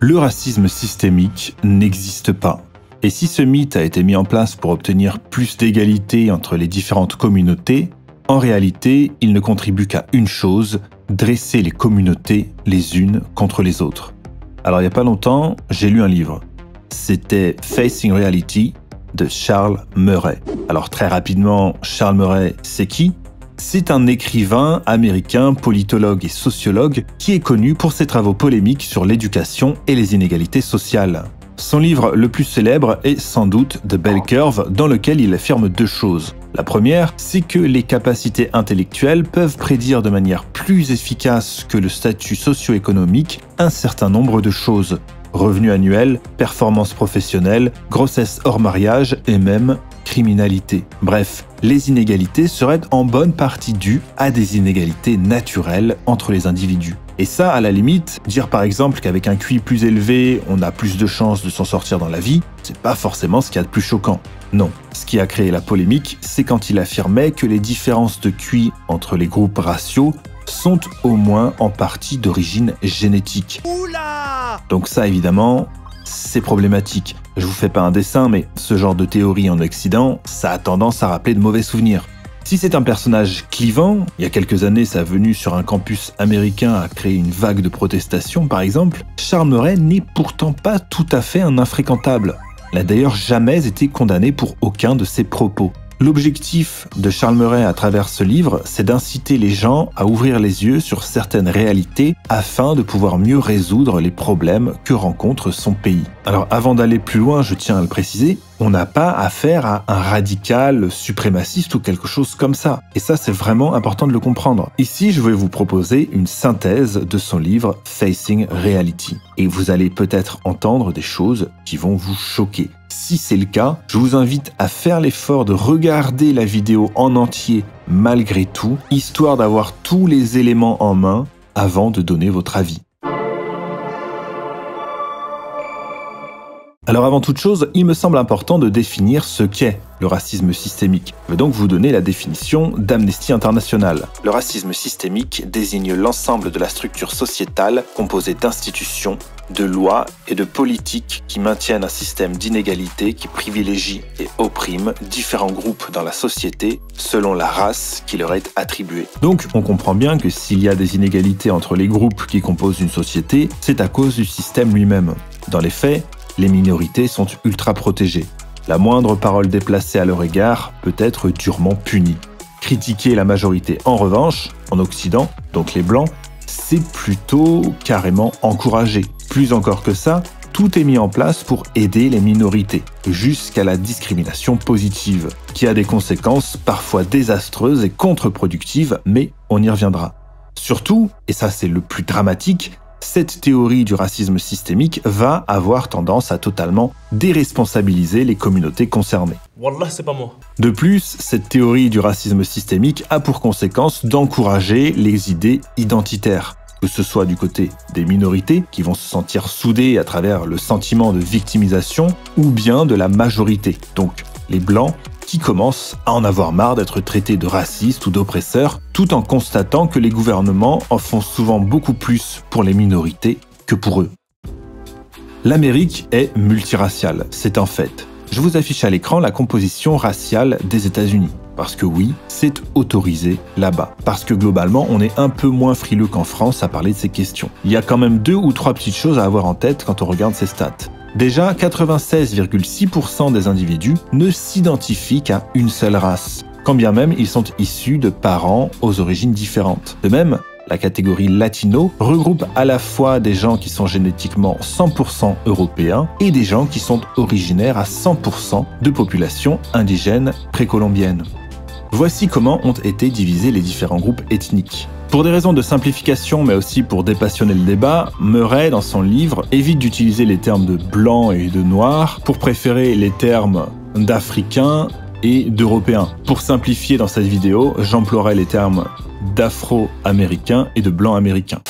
Le racisme systémique n'existe pas. Et si ce mythe a été mis en place pour obtenir plus d'égalité entre les différentes communautés, en réalité, il ne contribue qu'à une chose, dresser les communautés les unes contre les autres. Alors il n'y a pas longtemps, j'ai lu un livre. C'était Facing Reality de Charles Murray. Alors très rapidement, Charles Murray, c'est qui ? C'est un écrivain américain, politologue et sociologue qui est connu pour ses travaux polémiques sur l'éducation et les inégalités sociales. Son livre le plus célèbre est sans doute The Bell Curve, dans lequel il affirme deux choses. La première, c'est que les capacités intellectuelles peuvent prédire de manière plus efficace que le statut socio-économique un certain nombre de choses. Revenus annuels, performances professionnelles, grossesse hors mariage et même criminalité. Bref, les inégalités seraient en bonne partie dues à des inégalités naturelles entre les individus. Et ça, à la limite, dire par exemple qu'avec un QI plus élevé, on a plus de chances de s'en sortir dans la vie, c'est pas forcément ce qu'il y a de plus choquant. Non, ce qui a créé la polémique, c'est quand il affirmait que les différences de QI entre les groupes raciaux sont au moins en partie d'origine génétique. Oula ! Donc ça, évidemment, c'est problématique. Je vous fais pas un dessin, mais ce genre de théorie en Occident, ça a tendance à rappeler de mauvais souvenirs. Si c'est un personnage clivant, il y a quelques années, sa venue sur un campus américain a créé une vague de protestations, par exemple, Charles Murray n'est pourtant pas tout à fait un infréquentable. Il n'a d'ailleurs jamais été condamné pour aucun de ses propos. L'objectif de Charles Murray à travers ce livre, c'est d'inciter les gens à ouvrir les yeux sur certaines réalités afin de pouvoir mieux résoudre les problèmes que rencontre son pays. Alors avant d'aller plus loin, je tiens à le préciser, on n'a pas affaire à un radical suprémaciste ou quelque chose comme ça. Et ça, c'est vraiment important de le comprendre. Ici, je vais vous proposer une synthèse de son livre Facing Reality. Et vous allez peut-être entendre des choses qui vont vous choquer. Si c'est le cas, je vous invite à faire l'effort de regarder la vidéo en entier malgré tout, histoire d'avoir tous les éléments en main avant de donner votre avis. Alors avant toute chose, il me semble important de définir ce qu'est le racisme systémique. Je vais donc vous donner la définition d'Amnesty International. Le racisme systémique désigne l'ensemble de la structure sociétale composée d'institutions, de lois et de politiques qui maintiennent un système d'inégalité qui privilégie et opprime différents groupes dans la société selon la race qui leur est attribuée. Donc on comprend bien que s'il y a des inégalités entre les groupes qui composent une société, c'est à cause du système lui-même. Dans les faits, les minorités sont ultra protégées. La moindre parole déplacée à leur égard peut être durement punie. Critiquer la majorité, en revanche, en Occident, donc les Blancs, c'est plutôt carrément encouragé. Plus encore que ça, tout est mis en place pour aider les minorités, jusqu'à la discrimination positive, qui a des conséquences parfois désastreuses et contre-productives, mais on y reviendra. Surtout, et ça c'est le plus dramatique, cette théorie du racisme systémique va avoir tendance à totalement déresponsabiliser les communautés concernées. Wallah, c'est pas moi. De plus, cette théorie du racisme systémique a pour conséquence d'encourager les idées identitaires, que ce soit du côté des minorités, qui vont se sentir soudées à travers le sentiment de victimisation, ou bien de la majorité, donc les Blancs, qui commencent à en avoir marre d'être traités de racistes ou d'oppresseurs, tout en constatant que les gouvernements en font souvent beaucoup plus pour les minorités que pour eux. L'Amérique est multiraciale, c'est un fait. Je vous affiche à l'écran la composition raciale des États-Unis. Parce que oui, c'est autorisé là-bas. Parce que globalement, on est un peu moins frileux qu'en France à parler de ces questions. Il y a quand même 2 ou 3 petites choses à avoir en tête quand on regarde ces stats. Déjà, 96,6% des individus ne s'identifient qu'à une seule race, quand bien même ils sont issus de parents aux origines différentes. De même, la catégorie latino regroupe à la fois des gens qui sont génétiquement 100% européens et des gens qui sont originaires à 100% de populations indigènes précolombiennes. Voici comment ont été divisés les différents groupes ethniques. Pour des raisons de simplification, mais aussi pour dépassionner le débat, Murray, dans son livre, évite d'utiliser les termes de blanc et de noir pour préférer les termes d'africain et d'européen. Pour simplifier dans cette vidéo, j'emploierai les termes d'afro-américain et de blanc-américain.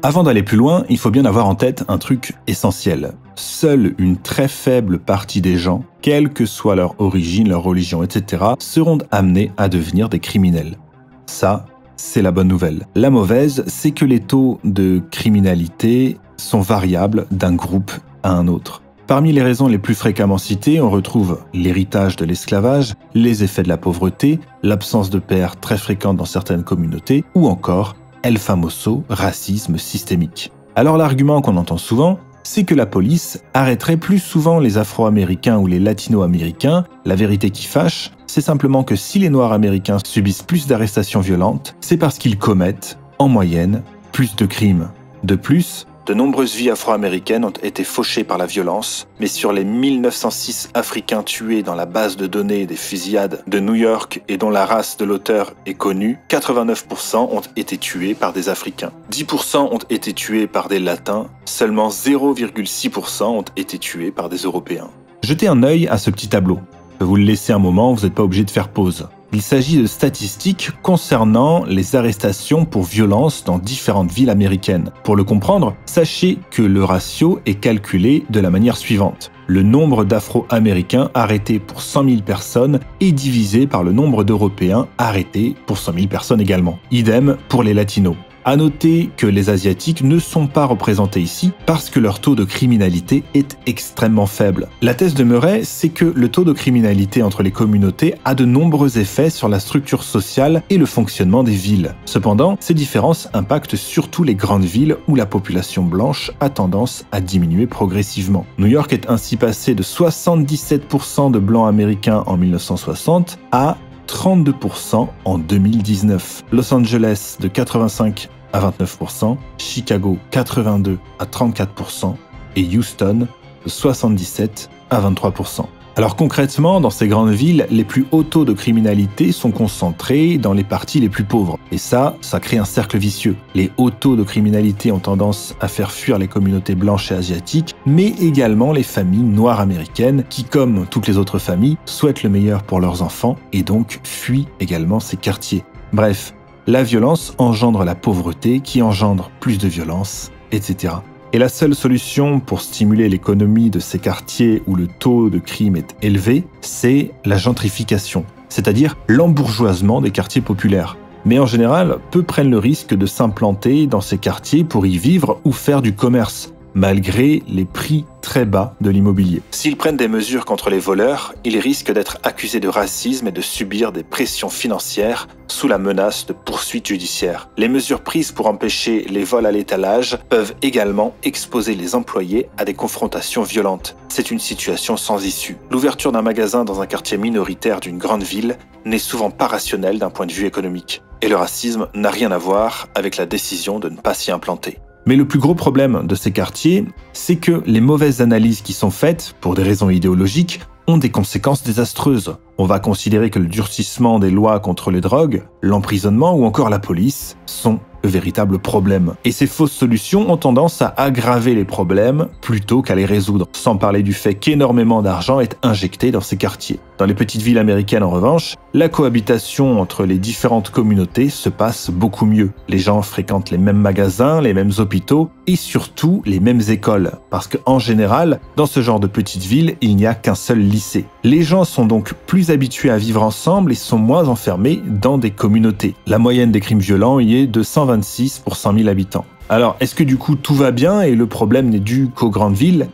Avant d'aller plus loin, il faut bien avoir en tête un truc essentiel. Seule une très faible partie des gens, quelle que soit leur origine, leur religion, etc., seront amenés à devenir des criminels. Ça, c'est la bonne nouvelle. La mauvaise, c'est que les taux de criminalité sont variables d'un groupe à un autre. Parmi les raisons les plus fréquemment citées, on retrouve l'héritage de l'esclavage, les effets de la pauvreté, l'absence de pères très fréquente dans certaines communautés, ou encore el famoso racisme systémique. Alors l'argument qu'on entend souvent, c'est que la police arrêterait plus souvent les Afro-Américains ou les Latino-Américains. La vérité qui fâche, c'est simplement que si les Noirs américains subissent plus d'arrestations violentes, c'est parce qu'ils commettent, en moyenne, plus de crimes. De plus, de nombreuses vies afro-américaines ont été fauchées par la violence, mais sur les 1906 Africains tués dans la base de données des fusillades de New York et dont la race de l'auteur est connue, 89% ont été tués par des Africains. 10% ont été tués par des Latins, seulement 0,6% ont été tués par des Européens. Jetez un œil à ce petit tableau. Je vais vous le laisser un moment, vous n'êtes pas obligé de faire pause. Il s'agit de statistiques concernant les arrestations pour violence dans différentes villes américaines. Pour le comprendre, sachez que le ratio est calculé de la manière suivante. Le nombre d'Afro-Américains arrêtés pour 100 000 personnes est divisé par le nombre d'Européens arrêtés pour 100 000 personnes également. Idem pour les Latinos. À noter que les Asiatiques ne sont pas représentés ici parce que leur taux de criminalité est extrêmement faible. La thèse de Murray, c'est que le taux de criminalité entre les communautés a de nombreux effets sur la structure sociale et le fonctionnement des villes. Cependant, ces différences impactent surtout les grandes villes où la population blanche a tendance à diminuer progressivement. New York est ainsi passé de 77% de blancs américains en 1960 à 32% en 2019. Los Angeles de 85 à 29%, Chicago 82 à 34% et Houston de 77 à 23%. Alors concrètement, dans ces grandes villes, les plus hauts taux de criminalité sont concentrés dans les parties les plus pauvres. Et ça crée un cercle vicieux. Les hauts taux de criminalité ont tendance à faire fuir les communautés blanches et asiatiques, mais également les familles noires américaines qui, comme toutes les autres familles, souhaitent le meilleur pour leurs enfants et donc fuient également ces quartiers. Bref, la violence engendre la pauvreté qui engendre plus de violence, etc. Et la seule solution pour stimuler l'économie de ces quartiers où le taux de crime est élevé, c'est la gentrification, c'est-à-dire l'embourgeoisement des quartiers populaires. Mais en général, peu prennent le risque de s'implanter dans ces quartiers pour y vivre ou faire du commerce, malgré les prix très bas de l'immobilier. S'ils prennent des mesures contre les voleurs, ils risquent d'être accusés de racisme et de subir des pressions financières sous la menace de poursuites judiciaires. Les mesures prises pour empêcher les vols à l'étalage peuvent également exposer les employés à des confrontations violentes. C'est une situation sans issue. L'ouverture d'un magasin dans un quartier minoritaire d'une grande ville n'est souvent pas rationnelle d'un point de vue économique. Et le racisme n'a rien à voir avec la décision de ne pas s'y implanter. Mais le plus gros problème de ces quartiers, c'est que les mauvaises analyses qui sont faites, pour des raisons idéologiques, ont des conséquences désastreuses. On va considérer que le durcissement des lois contre les drogues, l'emprisonnement ou encore la police sont le véritable problème. Et ces fausses solutions ont tendance à aggraver les problèmes plutôt qu'à les résoudre, sans parler du fait qu'énormément d'argent est injecté dans ces quartiers. Dans les petites villes américaines, en revanche, la cohabitation entre les différentes communautés se passe beaucoup mieux. Les gens fréquentent les mêmes magasins, les mêmes hôpitaux et surtout les mêmes écoles. Parce qu'en général, dans ce genre de petites villes, il n'y a qu'un seul lycée. Les gens sont donc plus habitués à vivre ensemble et sont moins enfermés dans des communautés. La moyenne des crimes violents y est de 126 pour 100 000 habitants. Alors, est-ce que du coup tout va bien et le problème n'est dû qu'aux grandes villes?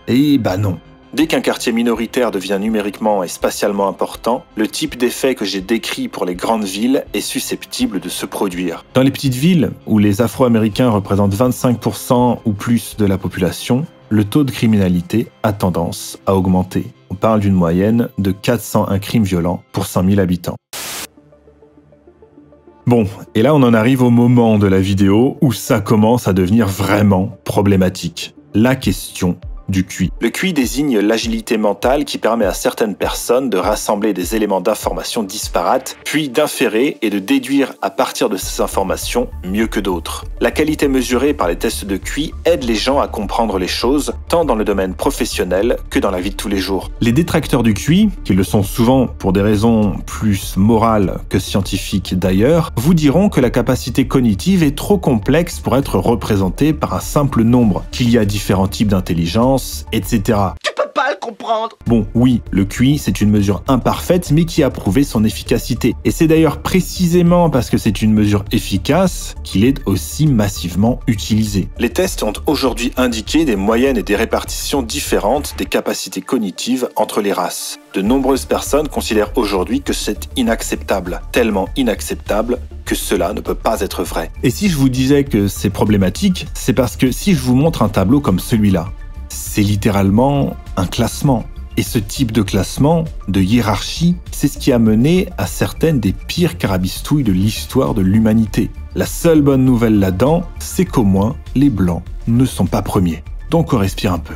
Eh ben non. Dès qu'un quartier minoritaire devient numériquement et spatialement important, le type d'effet que j'ai décrit pour les grandes villes est susceptible de se produire. Dans les petites villes, où les Afro-Américains représentent 25% ou plus de la population, le taux de criminalité a tendance à augmenter. On parle d'une moyenne de 401 crimes violents pour 100 000 habitants. Bon, et là on en arrive au moment de la vidéo où ça commence à devenir vraiment problématique. La question du QI. Le QI désigne l'agilité mentale qui permet à certaines personnes de rassembler des éléments d'information disparates, puis d'inférer et de déduire à partir de ces informations mieux que d'autres. La qualité mesurée par les tests de QI aide les gens à comprendre les choses, tant dans le domaine professionnel que dans la vie de tous les jours. Les détracteurs du QI, qui le sont souvent pour des raisons plus morales que scientifiques d'ailleurs, vous diront que la capacité cognitive est trop complexe pour être représentée par un simple nombre, qu'il y a différents types d'intelligence, etc. Tu peux pas le comprendre. Bon, oui, le QI, c'est une mesure imparfaite, mais qui a prouvé son efficacité. Et c'est d'ailleurs précisément parce que c'est une mesure efficace qu'il est aussi massivement utilisé. Les tests ont aujourd'hui indiqué des moyennes et des répartitions différentes des capacités cognitives entre les races. De nombreuses personnes considèrent aujourd'hui que c'est inacceptable, tellement inacceptable que cela ne peut pas être vrai. Et si je vous disais que c'est problématique, c'est parce que si je vous montre un tableau comme celui-là, c'est littéralement un classement. Et ce type de classement, de hiérarchie, c'est ce qui a mené à certaines des pires carabistouilles de l'histoire de l'humanité. La seule bonne nouvelle là-dedans, c'est qu'au moins, les Blancs ne sont pas premiers. Donc on respire un peu.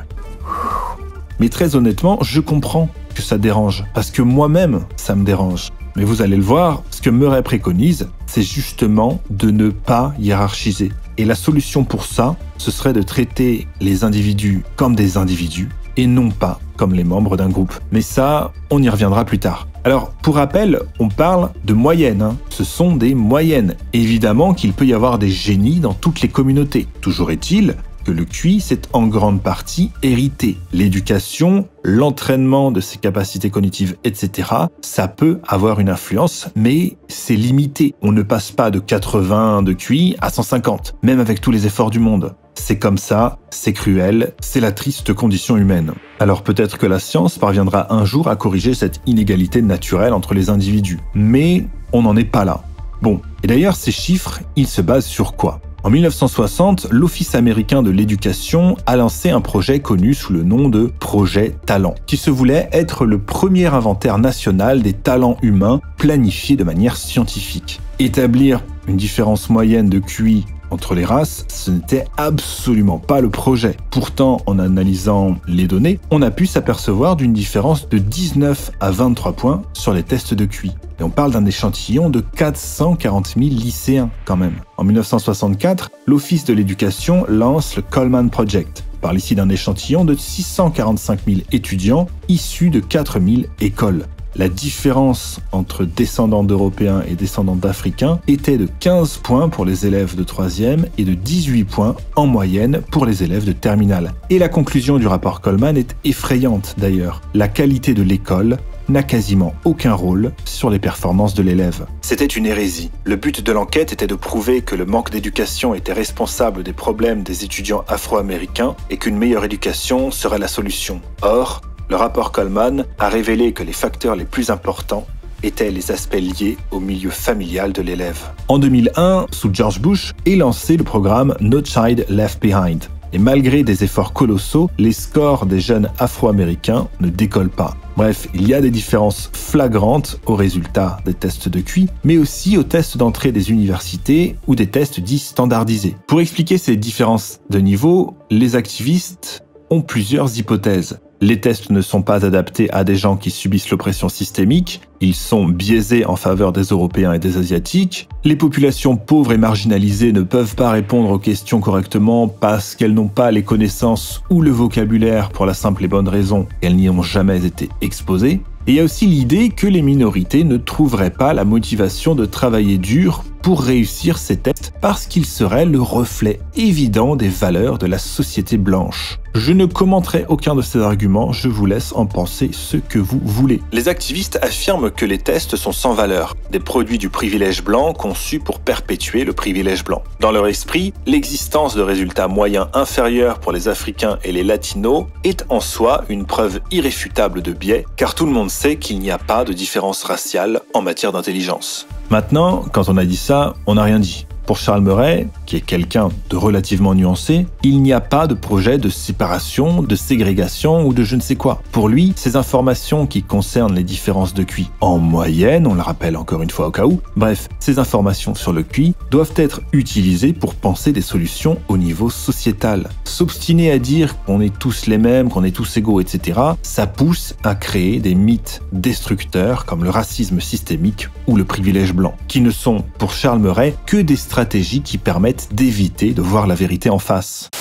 Mais très honnêtement, je comprends que ça dérange, parce que moi-même, ça me dérange. Mais vous allez le voir, ce que Murray préconise, c'est justement de ne pas hiérarchiser. Et la solution pour ça, ce serait de traiter les individus comme des individus et non pas comme les membres d'un groupe. Mais ça, on y reviendra plus tard. Alors, pour rappel, on parle de moyennes. Ce sont des moyennes. Évidemment qu'il peut y avoir des génies dans toutes les communautés. Toujours est-il que le QI, c'est en grande partie hérité. L'éducation, l'entraînement de ses capacités cognitives, etc., ça peut avoir une influence, mais c'est limité. On ne passe pas de 80 de QI à 150, même avec tous les efforts du monde. C'est comme ça, c'est cruel, c'est la triste condition humaine. Alors peut-être que la science parviendra un jour à corriger cette inégalité naturelle entre les individus, mais on n'en est pas là. Bon, et d'ailleurs ces chiffres, ils se basent sur quoi ? En 1960, l'Office américain de l'éducation a lancé un projet connu sous le nom de Projet Talent, qui se voulait être le premier inventaire national des talents humains planifié de manière scientifique. Établir une différence moyenne de QI entre les races, ce n'était absolument pas le projet. Pourtant, en analysant les données, on a pu s'apercevoir d'une différence de 19 à 23 points sur les tests de QI. Et on parle d'un échantillon de 440 000 lycéens quand même. En 1964, l'Office de l'éducation lance le Coleman Project. On parle ici d'un échantillon de 645 000 étudiants issus de 4 000 écoles. La différence entre descendants d'Européens et descendants d'Africains était de 15 points pour les élèves de 3e et de 18 points en moyenne pour les élèves de terminale. Et la conclusion du rapport Coleman est effrayante d'ailleurs. La qualité de l'école n'a quasiment aucun rôle sur les performances de l'élève. C'était une hérésie. Le but de l'enquête était de prouver que le manque d'éducation était responsable des problèmes des étudiants afro-américains et qu'une meilleure éducation serait la solution. Or, le rapport Coleman a révélé que les facteurs les plus importants étaient les aspects liés au milieu familial de l'élève. En 2001, sous George Bush, est lancé le programme No Child Left Behind. Et malgré des efforts colossaux, les scores des jeunes afro-américains ne décollent pas. Bref, il y a des différences flagrantes aux résultats des tests de QI, mais aussi aux tests d'entrée des universités ou des tests dits standardisés. Pour expliquer ces différences de niveau, les activistes ont plusieurs hypothèses. Les tests ne sont pas adaptés à des gens qui subissent l'oppression systémique, ils sont biaisés en faveur des Européens et des Asiatiques, les populations pauvres et marginalisées ne peuvent pas répondre aux questions correctement parce qu'elles n'ont pas les connaissances ou le vocabulaire pour la simple et bonne raison qu'elles n'y ont jamais été exposées. Et il y a aussi l'idée que les minorités ne trouveraient pas la motivation de travailler dur pour réussir ces tests parce qu'ils seraient le reflet évident des valeurs de la société blanche. Je ne commenterai aucun de ces arguments, je vous laisse en penser ce que vous voulez. Les activistes affirment que les tests sont sans valeur, des produits du privilège blanc conçus pour perpétuer le privilège blanc. Dans leur esprit, l'existence de résultats moyens inférieurs pour les Africains et les Latinos est en soi une preuve irréfutable de biais, car tout le monde sait qu'il n'y a pas de différence raciale en matière d'intelligence. Maintenant, quand on a dit ça, on n'a rien dit. Pour Charles Murray, qui est quelqu'un de relativement nuancé, il n'y a pas de projet de séparation, de ségrégation ou de je ne sais quoi. Pour lui, ces informations qui concernent les différences de QI en moyenne, on le rappelle encore une fois au cas où, bref, ces informations sur le QI doivent être utilisées pour penser des solutions au niveau sociétal. S'obstiner à dire qu'on est tous les mêmes, qu'on est tous égaux, etc., ça pousse à créer des mythes destructeurs comme le racisme systémique ou le privilège blanc, qui ne sont, pour Charles Murray, que des stratégies qui permettent d'éviter de voir la vérité en face.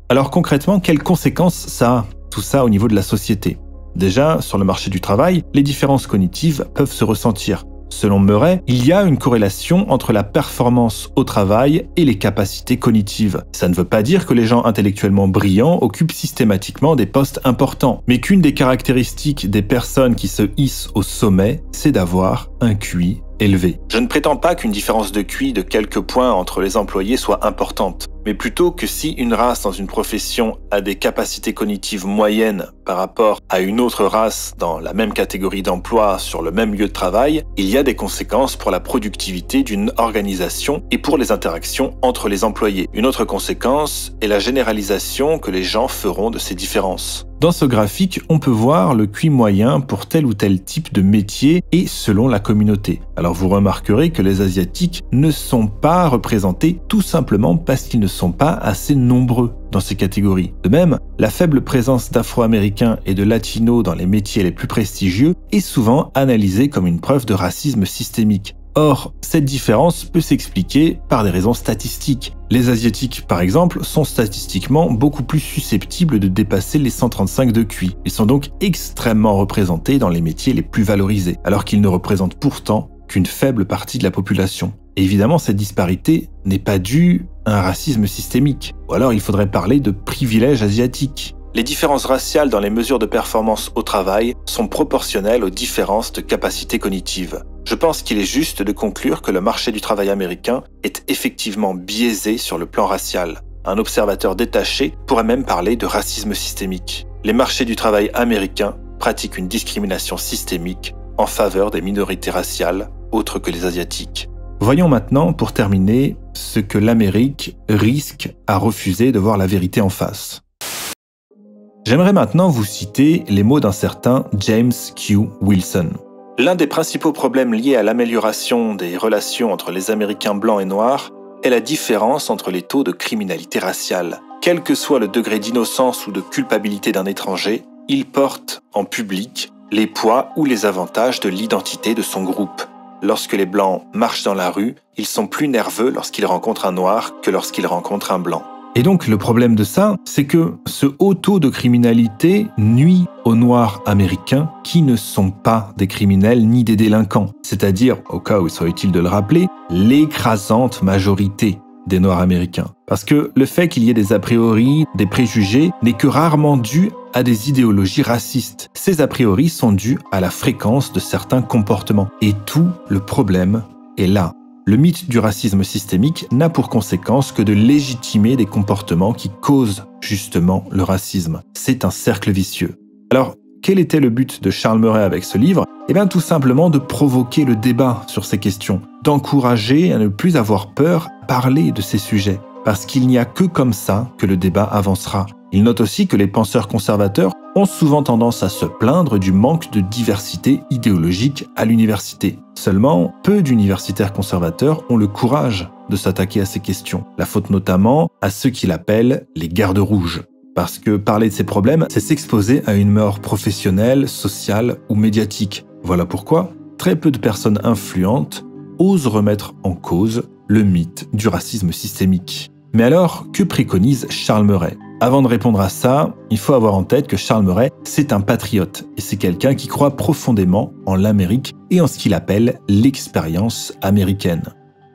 Alors concrètement, quelles conséquences ça a, tout ça au niveau de la société ? Déjà, sur le marché du travail, les différences cognitives peuvent se ressentir. Selon Murray, il y a une corrélation entre la performance au travail et les capacités cognitives. Ça ne veut pas dire que les gens intellectuellement brillants occupent systématiquement des postes importants, mais qu'une des caractéristiques des personnes qui se hissent au sommet, c'est d'avoir un QI élevé. Je ne prétends pas qu'une différence de QI de quelques points entre les employés soit importante, mais plutôt que si une race dans une profession a des capacités cognitives moyennes par rapport à une autre race dans la même catégorie d'emploi sur le même lieu de travail, il y a des conséquences pour la productivité d'une organisation et pour les interactions entre les employés. Une autre conséquence est la généralisation que les gens feront de ces différences. Dans ce graphique, on peut voir le QI moyen pour tel ou tel type de métier et selon la communauté. Alors vous remarquerez que les Asiatiques ne sont pas représentés tout simplement parce qu'ils ne sont pas assez nombreux dans ces catégories. De même, la faible présence d'Afro-Américains et de Latinos dans les métiers les plus prestigieux est souvent analysée comme une preuve de racisme systémique. Or, cette différence peut s'expliquer par des raisons statistiques. Les Asiatiques, par exemple, sont statistiquement beaucoup plus susceptibles de dépasser les 135 de QI. Ils sont donc extrêmement représentés dans les métiers les plus valorisés, alors qu'ils ne représentent pourtant qu'une faible partie de la population. Et évidemment, cette disparité n'est pas due à un racisme systémique. Ou alors il faudrait parler de privilèges asiatiques. Les différences raciales dans les mesures de performance au travail sont proportionnelles aux différences de capacités cognitives. Je pense qu'il est juste de conclure que le marché du travail américain est effectivement biaisé sur le plan racial. Un observateur détaché pourrait même parler de racisme systémique. Les marchés du travail américains pratiquent une discrimination systémique en faveur des minorités raciales autres que les Asiatiques. Voyons maintenant, pour terminer, ce que l'Amérique risque à refuser de voir la vérité en face. J'aimerais maintenant vous citer les mots d'un certain James Q. Wilson. L'un des principaux problèmes liés à l'amélioration des relations entre les Américains blancs et noirs est la différence entre les taux de criminalité raciale. Quel que soit le degré d'innocence ou de culpabilité d'un étranger, il porte en public les poids ou les avantages de l'identité de son groupe. Lorsque les Blancs marchent dans la rue, ils sont plus nerveux lorsqu'ils rencontrent un Noir que lorsqu'ils rencontrent un Blanc. Et donc le problème de ça, c'est que ce haut taux de criminalité nuit aux Noirs américains qui ne sont pas des criminels ni des délinquants. C'est-à-dire, au cas où il soit utile de le rappeler, l'écrasante majorité des Noirs américains. Parce que le fait qu'il y ait des a priori, des préjugés, n'est que rarement dû à des idéologies racistes. Ces a priori sont dus à la fréquence de certains comportements. Et tout le problème est là. Le mythe du racisme systémique n'a pour conséquence que de légitimer des comportements qui causent justement le racisme. C'est un cercle vicieux. Alors, quel était le but de Charles Murray avec ce livre ? Eh bien, tout simplement de provoquer le débat sur ces questions, d'encourager à ne plus avoir peur à parler de ces sujets, parce qu'il n'y a que comme ça que le débat avancera. Il note aussi que les penseurs conservateurs ont souvent tendance à se plaindre du manque de diversité idéologique à l'université. Seulement, peu d'universitaires conservateurs ont le courage de s'attaquer à ces questions. La faute notamment à ceux qu'il appelle les gardes rouges. Parce que parler de ces problèmes, c'est s'exposer à une mort professionnelle, sociale ou médiatique. Voilà pourquoi très peu de personnes influentes osent remettre en cause le mythe du racisme systémique. Mais alors, que préconise Charles Murray ? Avant de répondre à ça, il faut avoir en tête que Charles Murray, c'est un patriote et c'est quelqu'un qui croit profondément en l'Amérique et en ce qu'il appelle l'expérience américaine.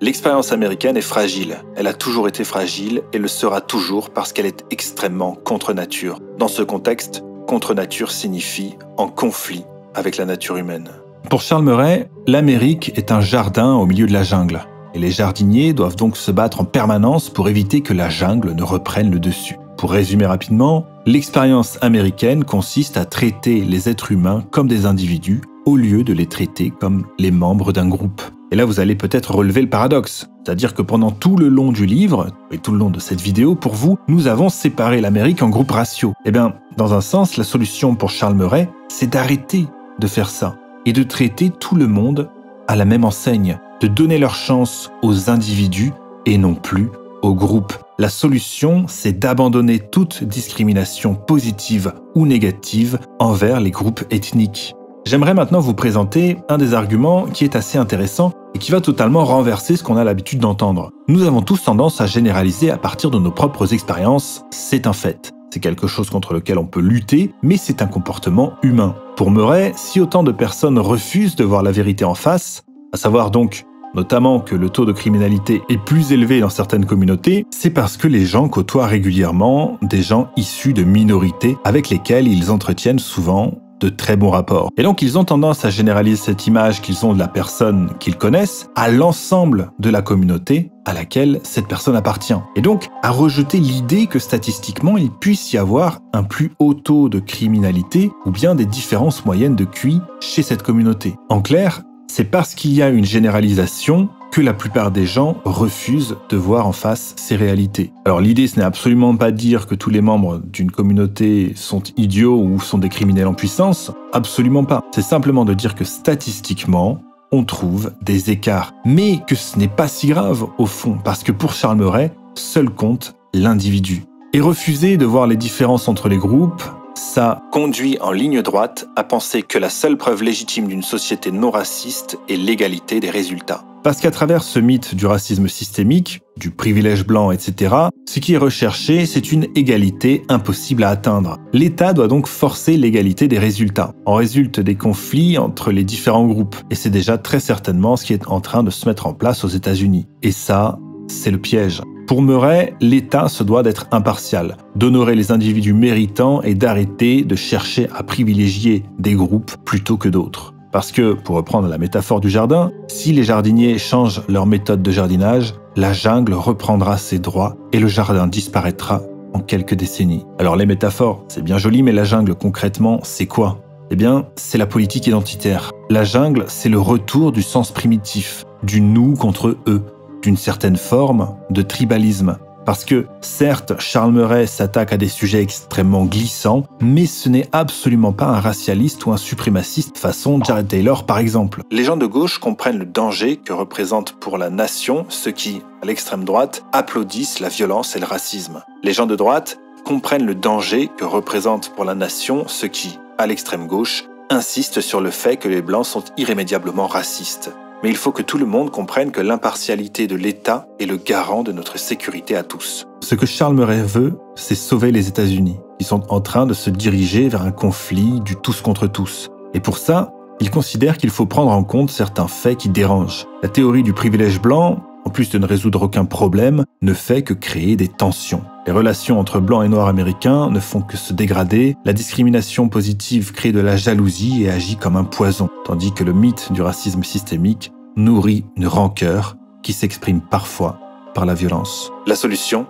L'expérience américaine est fragile, elle a toujours été fragile et le sera toujours parce qu'elle est extrêmement contre nature. Dans ce contexte, contre nature signifie en conflit avec la nature humaine. Pour Charles Murray, l'Amérique est un jardin au milieu de la jungle. Et les jardiniers doivent donc se battre en permanence pour éviter que la jungle ne reprenne le dessus. Pour résumer rapidement, l'expérience américaine consiste à traiter les êtres humains comme des individus au lieu de les traiter comme les membres d'un groupe. Et là, vous allez peut-être relever le paradoxe. C'est-à-dire que pendant tout le long du livre, et tout le long de cette vidéo, pour vous, nous avons séparé l'Amérique en groupes raciaux. Eh bien, dans un sens, la solution pour Charles Murray, c'est d'arrêter de faire ça et de traiter tout le monde à la même enseigne, de donner leur chance aux individus et non plus aux groupes. La solution, c'est d'abandonner toute discrimination positive ou négative envers les groupes ethniques. J'aimerais maintenant vous présenter un des arguments qui est assez intéressant et qui va totalement renverser ce qu'on a l'habitude d'entendre. Nous avons tous tendance à généraliser à partir de nos propres expériences, c'est un fait. C'est quelque chose contre lequel on peut lutter, mais c'est un comportement humain. Pour Murray, si autant de personnes refusent de voir la vérité en face, À savoir donc notamment que le taux de criminalité est plus élevé dans certaines communautés, c'est parce que les gens côtoient régulièrement des gens issus de minorités avec lesquels ils entretiennent souvent de très bons rapports. Et donc ils ont tendance à généraliser cette image qu'ils ont de la personne qu'ils connaissent à l'ensemble de la communauté à laquelle cette personne appartient. Et donc à rejeter l'idée que statistiquement il puisse y avoir un plus haut taux de criminalité ou bien des différences moyennes de QI chez cette communauté. En clair, c'est parce qu'il y a une généralisation que la plupart des gens refusent de voir en face ces réalités. Alors l'idée, ce n'est absolument pas de dire que tous les membres d'une communauté sont idiots ou sont des criminels en puissance, absolument pas. C'est simplement de dire que statistiquement, on trouve des écarts. Mais que ce n'est pas si grave au fond, parce que pour Charles Murray, seul compte l'individu. Et refuser de voir les différences entre les groupes, ça conduit en ligne droite à penser que la seule preuve légitime d'une société non raciste est l'égalité des résultats. Parce qu'à travers ce mythe du racisme systémique, du privilège blanc, etc., ce qui est recherché, c'est une égalité impossible à atteindre. L'État doit donc forcer l'égalité des résultats. En résulte des conflits entre les différents groupes. Et c'est déjà très certainement ce qui est en train de se mettre en place aux États-Unis. Et ça, c'est le piège. Pour Murray, l'État se doit d'être impartial, d'honorer les individus méritants et d'arrêter de chercher à privilégier des groupes plutôt que d'autres. Parce que, pour reprendre la métaphore du jardin, si les jardiniers changent leur méthode de jardinage, la jungle reprendra ses droits et le jardin disparaîtra en quelques décennies. Alors les métaphores, c'est bien joli, mais la jungle concrètement, c'est quoi ? Eh bien, c'est la politique identitaire. La jungle, c'est le retour du sens primitif, du nous contre eux, d'une certaine forme de tribalisme. Parce que, certes, Charles Murray s'attaque à des sujets extrêmement glissants, mais ce n'est absolument pas un racialiste ou un suprémaciste façon Jared Taylor, par exemple. Les gens de gauche comprennent le danger que représente pour la nation ceux qui, à l'extrême droite, applaudissent la violence et le racisme. Les gens de droite comprennent le danger que représente pour la nation ceux qui, à l'extrême gauche, insistent sur le fait que les Blancs sont irrémédiablement racistes. Mais il faut que tout le monde comprenne que l'impartialité de l'État est le garant de notre sécurité à tous. Ce que Charles Murray veut, c'est sauver les États-Unis. Ils sont en train de se diriger vers un conflit du tous contre tous. Et pour ça, il considère qu'il faut prendre en compte certains faits qui dérangent. La théorie du privilège blanc, en plus de ne résoudre aucun problème, ne fait que créer des tensions. Les relations entre blancs et noirs américains ne font que se dégrader, la discrimination positive crée de la jalousie et agit comme un poison, tandis que le mythe du racisme systémique nourrit une rancœur qui s'exprime parfois par la violence. La solution ?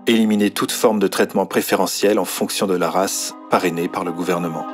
Éliminer toute forme de traitement préférentiel en fonction de la race, parrainée par le gouvernement.